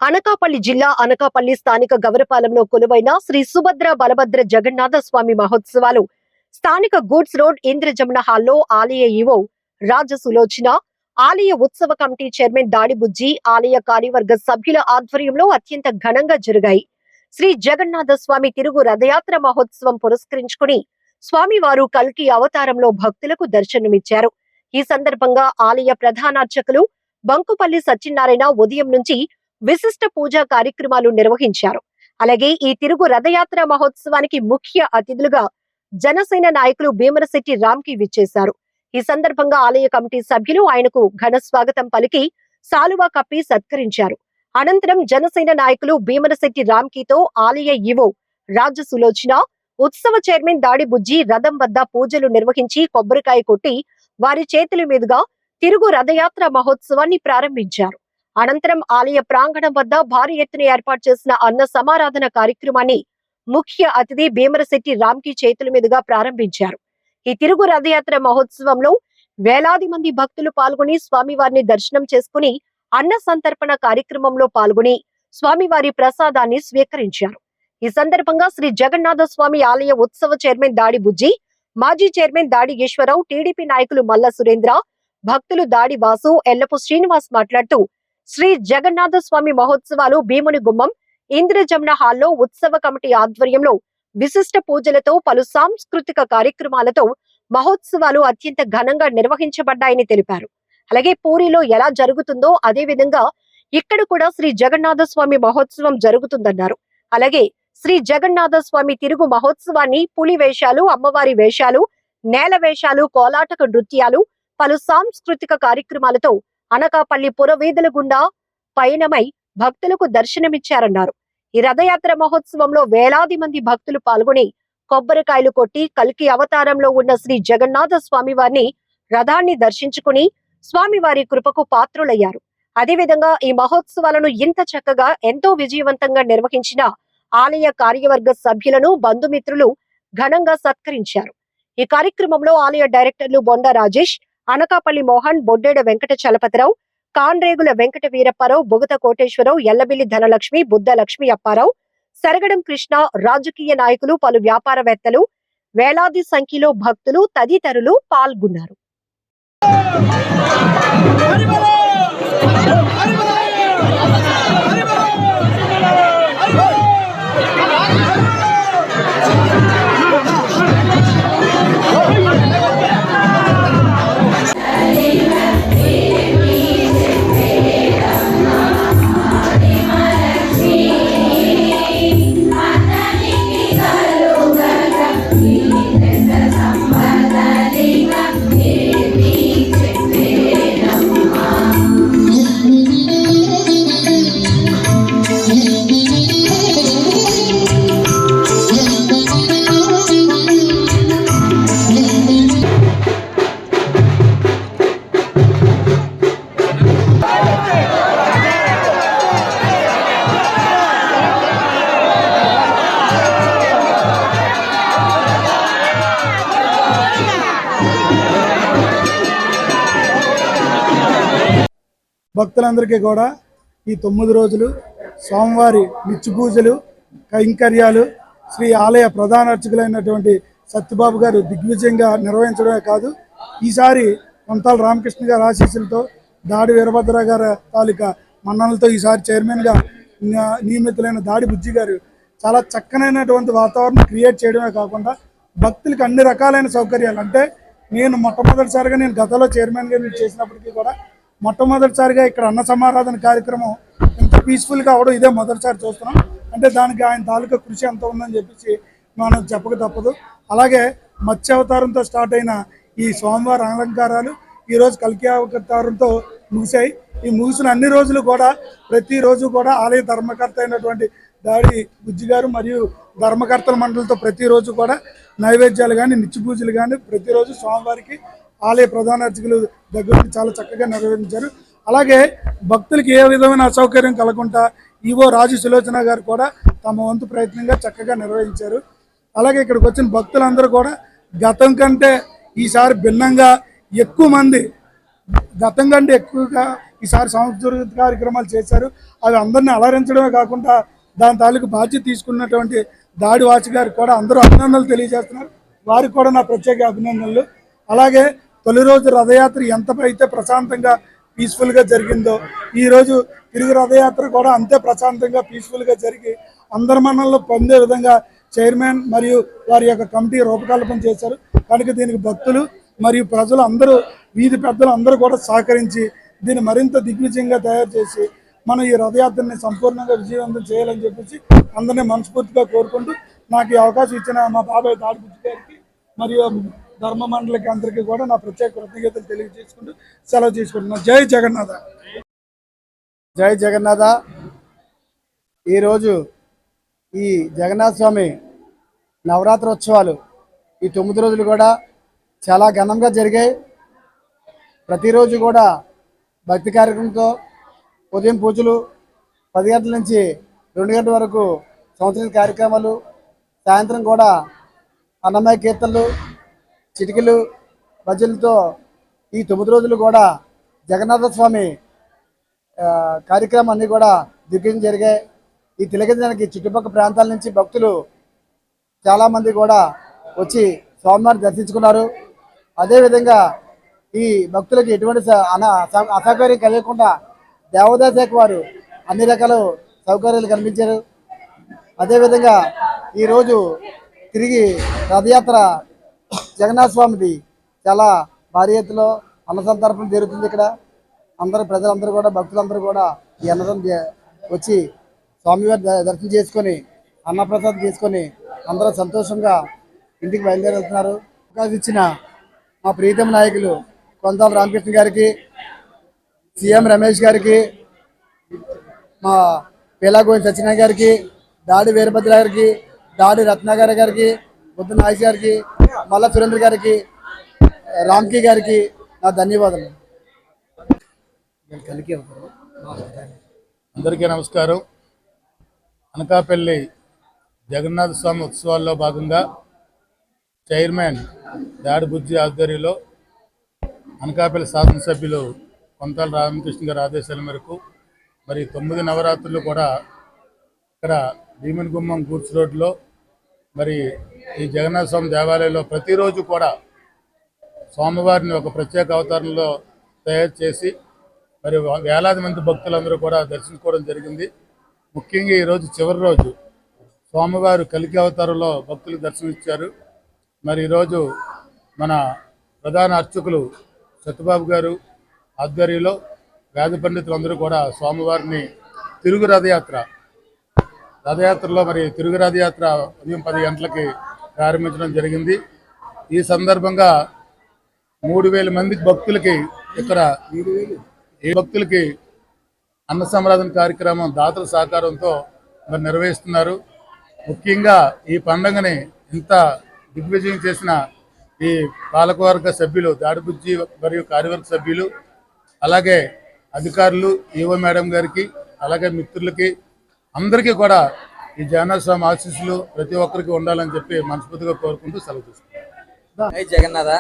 అనకాపల్లి జిల్లా అనకాపల్లి స్థానిక గవరపాలెంలో కొలువైన శ్రీ సుభద్ర బలభద్ర జగన్నాథ స్వామి మహోత్సవాలు స్థానిక గూడ్స్ రోడ్ ఇంద్రజమున హాల్లో ఆలయ ఈవో రాజసులోచన, ఆలయ ఉత్సవ కమిటీ చైర్మన్ దాడిబుజ్జి, ఆలయ కార్యవర్గ సభ్యుల ఆధ్వర్యంలో అత్యంత ఘనంగా జరిగాయి. శ్రీ జగన్నాథ స్వామి తిరుగు రథయాత్ర మహోత్సవం పురస్కరించుకుని స్వామివారు కల్కి అవతారంలో భక్తులకు దర్శనమిచ్చారు. ఈ సందర్భంగా ఆలయ ప్రధానార్చకులు బంకుపల్లి సత్యనారాయణ ఉదయం నుంచి విశిష్ట పూజా కార్యక్రమాలు నిర్వహించారు. అలాగే ఈ తిరుగు రథయాత్ర మహోత్సవానికి ముఖ్య అతిథులుగా జనసేన నాయకులు భీమరశెట్టి రామ్కి విచ్చేశారు. ఈ సందర్భంగా ఆలయ కమిటీ సభ్యులు ఆయనకు ఘన స్వాగతం పలికి సాలువా కప్పి సత్కరించారు. అనంతరం జనసేన నాయకులు భీమరశెట్టి రామ్కితో ఆలయ ఈవో రాజసులోచన, ఉత్సవ చైర్మన్ దాడిబుజ్జి రథం వద్ద పూజలు నిర్వహించి కొబ్బరికాయ కొట్టి వారి చేతుల మీదుగా తిరుగు రథయాత్ర మహోత్సవాన్ని ప్రారంభించారు. అనంతరం ఆలయ ప్రాంగణం వద్ద భారీ ఎత్తున ఏర్పాటు చేసిన అన్న సమారాధన కార్యక్రమాన్ని ముఖ్య అతిథి భీమరశెట్టి రామ్కి చేతుల మీదుగా ప్రారంభించారు. ఈ తిరుగు రథయాత్ర మహోత్సవంలో వేలాది మంది భక్తులు పాల్గొని స్వామివారిని దర్శనం చేసుకుని అన్న సంతర్పణ కార్యక్రమంలో పాల్గొని స్వామివారి ప్రసాదాన్ని స్వీకరించారు. ఈ సందర్భంగా శ్రీ జగన్నాథ స్వామి ఆలయ ఉత్సవ చైర్మన్ దాడిబుజ్జి, మాజీ చైర్మన్ దాడి ఈశ్వరరావు, టీడీపీ నాయకులు మల్ల సురేంద్ర, భక్తులు దాడి వాసు, ఎల్లపు శ్రీనివాస్ మాట్లాడుతూ శ్రీ జగన్నాథ స్వామి మహోత్సవాలు భీముని గుమ్మం ఇంద్రజమున హాల్లో ఉత్సవ కమిటీ ఆధ్వర్యంలో విశిష్ట పూజలతో పలు సాంస్కృతిక కార్యక్రమాలతో మహోత్సవాలు అత్యంత ఘనంగా నిర్వహించబడ్డాయని తెలిపారు. అలాగే పూరిలో ఎలా జరుగుతుందో అదే విధంగా ఇక్కడ కూడా శ్రీ జగన్నాథ స్వామి మహోత్సవం జరుగుతుందన్నారు. అలాగే శ్రీ జగన్నాథ స్వామి తిరుగు మహోత్సవాన్ని పులి వేషాలు, అమ్మవారి వేషాలు, నేల వేషాలు, కోలాటక నృత్యాలు, పలు సాంస్కృతిక కార్యక్రమాలతో అనకాపల్లి పురవీధుల గుండా పయనమై భక్తులకు దర్శనమిచ్చారన్నారు. ఈ రథయాత్ర మహోత్సవంలో వేలాది మంది భక్తులు పాల్గొని కొబ్బరికాయలు కొట్టి కల్కి అవతారంలో ఉన్న శ్రీ జగన్నాథ స్వామి వారిని రథాన్ని దర్శించుకుని స్వామివారి కృపకు పాత్రులయ్యారు. అదేవిధంగా ఈ మహోత్సవాలను ఇంత చక్కగా ఎంతో విజయవంతంగా నిర్వహించిన ఆలయ కార్యవర్గ సభ్యులను, బంధుమిత్రులు ఘనంగా సత్కరించారు. ఈ కార్యక్రమంలో ఆలయ డైరెక్టర్లు బొండ రాజేష్, అనకాపల్లి మోహన్, బొడ్డేడ వెంకట చలపతిరావు, కాండ్రేగుల వెంకట వీరప్పారావు, బొగత కోటేశ్వరరావు, ఎల్లబిల్లి ధనలక్ష్మి, బుద్ధ లక్ష్మి అప్పారావు, సరగడం కృష్ణ, రాజకీయ నాయకులు, పలు వ్యాపారవేత్తలు, వేలాది సంఖ్యలో భక్తులు తదితరులు పాల్గొన్నారు. భక్తులందరికీ కూడా ఈ 9 రోజులు స్వామివారి నిత్య పూజలు, కైంకర్యాలు శ్రీ ఆలయ ప్రధాన అర్చకులైనటువంటి సత్యబాబు గారు దిగ్విజయంగా నిర్వహించడమే కాదు, ఈసారి కొంతాల రామకృష్ణ గారి ఆశీస్సులతో, దాడి వీరభద్ర గారి తాలూకా మన్ననలతో ఈసారి చైర్మన్గా నియమితులైన దాడి బుజ్జి గారు చాలా చక్కనైనటువంటి వాతావరణం క్రియేట్ చేయడమే కాకుండా భక్తులకు అన్ని రకాలైన సౌకర్యాలు, అంటే నేను మొట్టమొదటిసారిగా నేను గతంలో చైర్మన్గా చేసినప్పటికీ కూడా మొట్టమొదటిసారిగా ఇక్కడ అన్న సమారాధన కార్యక్రమం ఇంత పీస్ఫుల్గా అవడం ఇదే మొదటిసారి చూస్తున్నాం. అంటే దానికి ఆయన తాలూకా కృషి ఎంత ఉందని చెప్పేసి మనం చెప్పక తప్పదు. అలాగే మత్స్య అవతారంతో స్టార్ట్ అయిన ఈ స్వామివారి అలంకారాలు ఈరోజు కల్కి అవతారంతో ముగిశాయి. ఈ ముగిసిన అన్ని రోజులు కూడా ప్రతిరోజు కూడా ఆలయ ధర్మకర్త అయినటువంటి దాడి బుజ్జి గారు మరియు ధర్మకర్తల మండలితో ప్రతిరోజు కూడా నైవేద్యాలు కానీ, నిత్య పూజలు కానీ ప్రతిరోజు స్వామివారికి ఆలయ ప్రధాన అర్చకులు దగ్గర చాలా చక్కగా నిర్వహించారు. అలాగే భక్తులకి ఏ విధమైన అసౌకర్యం కలగకుండా ఈవో రాజు సులోచన గారు కూడా తమ వంతు ప్రయత్నంగా చక్కగా నిర్వహించారు. అలాగే ఇక్కడికి వచ్చిన భక్తులందరూ కూడా గతం కంటే ఈసారి భిన్నంగా ఎక్కువ మంది గతం కంటే ఎక్కువగా ఈసారి సాంస్కృతిక కార్యక్రమాలు చేశారు. అవి అందరినీ అలరించడమే కాకుండా దాని తాలూకు బాధ్యత తీసుకున్నటువంటి దాడి వాచి గారికి కూడా అందరూ అభినందనలు తెలియజేస్తున్నారు. వారికి కూడా నా ప్రత్యేక అభినందనలు. అలాగే తొలి రోజు రథయాత్ర ఎంత అయితే ప్రశాంతంగా పీస్ఫుల్గా జరిగిందో ఈరోజు తిరుగు రథయాత్ర కూడా అంతే ప్రశాంతంగా పీస్ఫుల్గా జరిగి అందరి మన్ననలు పొందే విధంగా చైర్మన్ మరియు వారి యొక్క కమిటీ రూపకల్పన చేశారు. కనుక దీనికి భక్తులు మరియు ప్రజలు అందరూ, వీధి పెద్దలు అందరూ కూడా సహకరించి దీన్ని మరింత దిగ్విజయంగా తయారు చేసి మనం ఈ రథయాత్రని సంపూర్ణంగా విజయవంతం చేయాలని చెప్పేసి అందరినీ మనస్ఫూర్తిగా కోరుకుంటూ నాకు ఈ అవకాశం ఇచ్చిన మా బాబాయ్ దాడిబుజ్జి గారికి మరియు ధర్మ మండలికి అందరికీ కూడా నా ప్రత్యేక కృతజ్ఞతలు తెలియజేసుకుంటూ సెలవు తీసుకుంటున్నాను. జై జగన్నాథ. జై జగన్నాథ. ఈరోజు ఈ జగన్నాథ స్వామి నవరాత్రి ఉత్సవాలు ఈ 9 రోజులు కూడా చాలా ఘనంగా జరిగాయి. ప్రతిరోజు కూడా భక్తి కార్యక్రమంతో ఉదయం పూజలు 10 గంటల నుంచి 2 గంటల వరకు సంవత్సరం కార్యక్రమాలు, సాయంత్రం కూడా అన్నమయ్య కీర్తనలు, చిటికలు, భజనలతో ఈ 9 రోజులు కూడా జగన్నాథ స్వామి కార్యక్రమం అన్నీ కూడా దిగ్విజయం జరిగాయి. ఈ తిలకించడానికి చుట్టుపక్కల ప్రాంతాల నుంచి భక్తులు చాలామంది కూడా వచ్చి స్వామివారిని దర్శించుకున్నారు. అదేవిధంగా ఈ భక్తులకి ఎటువంటి అసౌకర్యం కలగకుండా దేవాదాయ శాఖ వారు అన్ని రకాల సౌకర్యాలు కల్పించారు. అదేవిధంగా ఈరోజు తిరిగి రథయాత్ర జగన్నాథ స్వామిది చాలా భారీ ఎత్తులో అన్నసంతర్పణ జరుగుతుంది. ఇక్కడ ప్రజలందరూ కూడా, భక్తులందరూ కూడా ఈ అన్నదానం వచ్చి స్వామివారి దర్శనం చేసుకొని అన్నప్రసాదం తీసుకొని అందరూ సంతోషంగా ఇంటికి బయలుదేరుతున్నారు. అవకాశం ఇచ్చిన మా ప్రీతమ నాయకులు కొంతాల రామకృష్ణ గారికి, సీఎం రమేష్ గారికి, మా పేలాగోవింద సత్యనారాయణ గారికి, దాడి వీరభద్ర గారికి, దాడి రత్నాగారి గారికి, బుద్ధ నాయక్ గారికి, మల్ల సురేంద్ర గారికి, రామ్కి గారికి నా ధన్యవాదాలు. అందరికీ నమస్కారం. అనకాపల్లి జగన్నాథ స్వామి ఉత్సవాల్లో భాగంగా చైర్మన్ దాడి బుజ్జి ఆధ్వర్యంలో అనకాపల్లి శాసనసభ్యులు కొంతాల రామకృష్ణ గారి ఆదేశాల మేరకు మరి 9 నవరాత్రులు కూడా ఇక్కడ భీమన్ గుమ్మం గూడ్స్ రోడ్లో మరి ఈ జగన్నాథ స్వామి దేవాలయంలో ప్రతిరోజు కూడా స్వామివారిని ఒక ప్రత్యేక అవతారంలో తయారు చేసి మరి వేలాది మంది భక్తులందరూ కూడా దర్శించుకోవడం జరిగింది. ముఖ్యంగా ఈరోజు చివరి రోజు స్వామివారు కలికి అవతారంలో భక్తులకు దర్శనం ఇచ్చారు. మరి ఈరోజు మన ప్రధాన అర్చకులు సత్యబాబు గారు ఆధ్వర్యంలో వేద పండితులందరూ కూడా స్వామివారిని తిరుగు రథయాత్రలో మరి తిరుగు రథయాత్ర ఉదయం 10 గంటలకి ప్రారంభించడం జరిగింది. ఈ సందర్భంగా 3000 మంది భక్తులకి ఇక్కడ భక్తులకి అన్న సంరాధన కార్యక్రమం దాతల సహకారంతో మరి నిర్వహిస్తున్నారు. ముఖ్యంగా ఈ పండుగని ఇంత దిగ్విజయం చేసిన ఈ పాలకవర్గ సభ్యులు దాడిబుజ్జి మరియు కార్యవర్గ సభ్యులు, అలాగే అధికారులు, ఈవో మేడం గారికి, అలాగే మిత్రులకి అందరికీ కూడా ఈ జగన్నాథ స్వామి ఆశీస్సులు ప్రతి ఒక్కరికి ఉండాలని చెప్పి మనస్ఫూర్తిగా కోరుకుంటూ సెలవు తీసుకుంటాం. జై జగన్నాథ.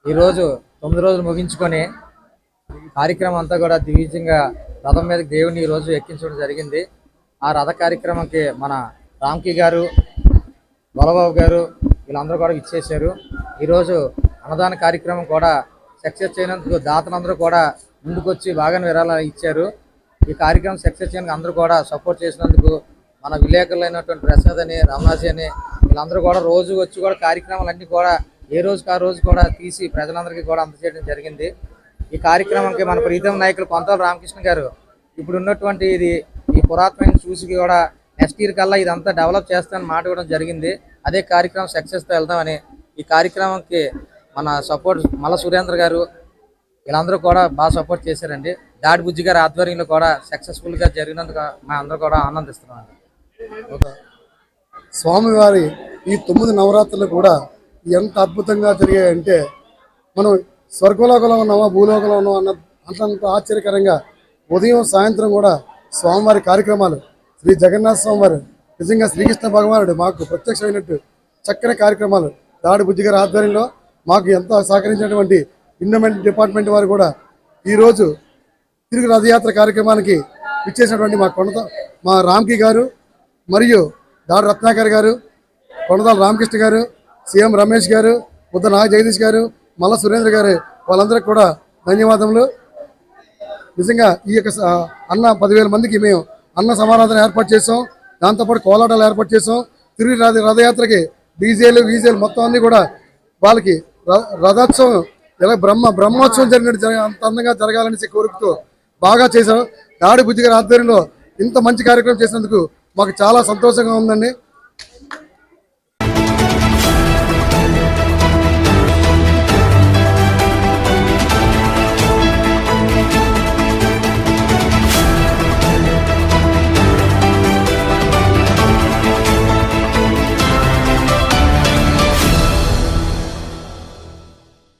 ఈరోజు 9 రోజులు ముగించుకొని కార్యక్రమం అంతా కూడా దిగ్విజయంగా రథం మీద దేవుని ఈరోజు ఎక్కించడం జరిగింది. ఆ రథ కార్యక్రమంకి మన రామ్కి గారు, బలబాబు గారు వీళ్ళందరూ కూడా ఇచ్చేశారు. ఈరోజు అన్నదాన కార్యక్రమం కూడా సక్సెస్ చేయనందుకు దాతలందరూ కూడా ముందుకొచ్చి బాగా విరాళాలు ఇచ్చారు. ఈ కార్యక్రమం సక్సెస్ చేయడానికి అందరూ కూడా సపోర్ట్ చేసినందుకు మన విలేకరులైనటువంటి ప్రసాద్ అని, రమణాజీ అని వీళ్ళందరూ కూడా రోజు వచ్చి కూడా కార్యక్రమాలన్నీ కూడా ఏ రోజుకి ఆ రోజు కూడా తీసి ప్రజలందరికీ కూడా అందజేయడం జరిగింది. ఈ కార్యక్రమంకి మన ప్రీతం నాయకులు కొంతాల రామకృష్ణ గారు ఇప్పుడు ఉన్నటువంటి ఈ పురాతనమైన చూసి కూడా నెక్స్ట్ ఇయర్ కల్లా ఇదంతా డెవలప్ చేస్తామని మాట ఇవ్వడం జరిగింది. అదే కార్యక్రమం సక్సెస్తో వెళ్దామని ఈ కార్యక్రమంకి మన సపోర్ట్ మల్ల సురేంద్ర గారు వీళ్ళందరూ కూడా బాగా సపోర్ట్ చేశారండి. దాడి బుజ్జి గారి ఆధ్వర్యంలో కూడా సక్సెస్ఫుల్గా జరిగినందుకు మా అందరూ కూడా ఆనందిస్తున్నాం. స్వామివారి ఈ 9 నవరాత్రులు కూడా ఎంత అద్భుతంగా జరిగాయంటే మనం స్వర్గలోకంలో ఉన్నామా భూలోకంలో ఉన్నామా అంత ఆశ్చర్యకరంగా ఉదయం సాయంత్రం కూడా స్వామివారి కార్యక్రమాలు, శ్రీ జగన్నాథ స్వామివారు నిజంగా శ్రీకృష్ణ భగవానుడు మాకు ప్రత్యక్షమైనట్టు చక్కని కార్యక్రమాలు దాడి బుజ్జి గారి ఆధ్వర్యంలో మాకు ఎంతో సహకరించినటువంటి ఇండోమెంట్ డిపార్ట్మెంట్ వారు కూడా ఈరోజు తిరుగు రథయాత్ర కార్యక్రమానికి ఇచ్చేసినటువంటి మా రామ్కి గారు మరియు దాడు రత్నాకర్ గారు, కొండదాల రామకృష్ణ గారు, సీఎం రమేష్ గారు, బుద్ధ నాగ జగదీష్ గారు, మల్ల సురేంద్ర గారు, వాళ్ళందరికీ కూడా ధన్యవాదములు. నిజంగా ఈ యొక్క అన్న 10,000 మందికి మేము అన్న సమారాధన ఏర్పాటు చేసాం. దాంతోపాటు కోలాటాలు ఏర్పాటు చేసాం. తిరుగు రథయాత్రకి డీజేలు వీజేలు మొత్తం అన్ని కూడా వాళ్ళకి రథోత్సవం ఎలా బ్రహ్మోత్సవం జరిగినట్టు అంత అందంగా జరగాలని కోరుకుతూ బాగా చేశాం. దాడి బుజ్జి గారి ఆధ్వర్యంలో ఇంత మంచి కార్యక్రమం చేసినందుకు మాకు చాలా సంతోషంగా ఉందండి.